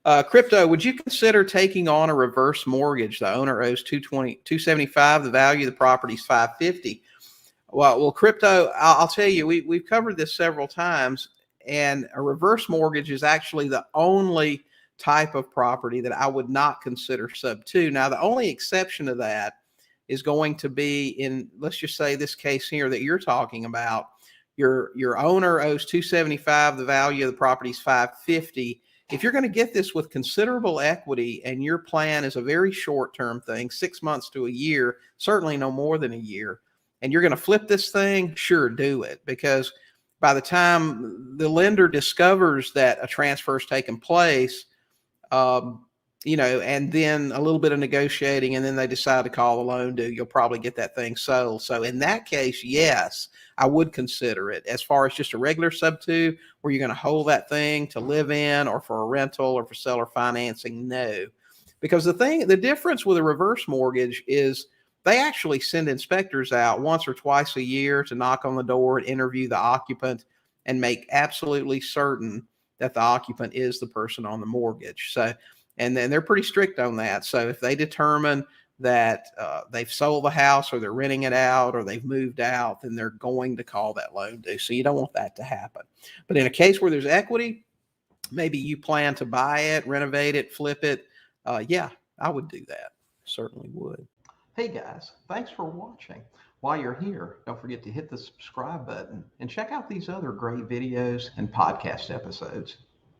Crypto, would you consider taking on a reverse mortgage? The owner owes 275. The value of the property is 550. Well, crypto, I'll tell you, we've covered this several times, and a reverse mortgage is actually the only type of property that I would not consider sub 2. Now, the only exception to that is going to be in, let's just say this case here that you're talking about. Your owner owes 275. The value of the property is 550. If you're going to get this with considerable equity and your plan is a very short-term thing, 6 months to a year, certainly no more than a year, and you're going to flip this thing, sure, do it. Because by the time the lender discovers that a transfer has taken place, and then a little bit of negotiating, and then they decide to call the loan due, you'll probably get that thing sold. So in that case, yes, I would consider it. As far as just a regular sub 2, where you're going to hold that thing to live in or for a rental or for seller financing, no. Because the difference with a reverse mortgage is they actually send inspectors out once or twice a year to knock on the door and interview the occupant and make absolutely certain that the occupant is the person on the mortgage. So, and then they're pretty strict on that. So if they determine that they've sold the house or they're renting it out or they've moved out, then they're going to call that loan due. So you don't want that to happen. But in a case where there's equity, maybe you plan to buy it, renovate it, flip it. Yeah, I would do that. Certainly would. Hey guys, thanks for watching. While you're here, don't forget to hit the subscribe button and check out these other great videos and podcast episodes.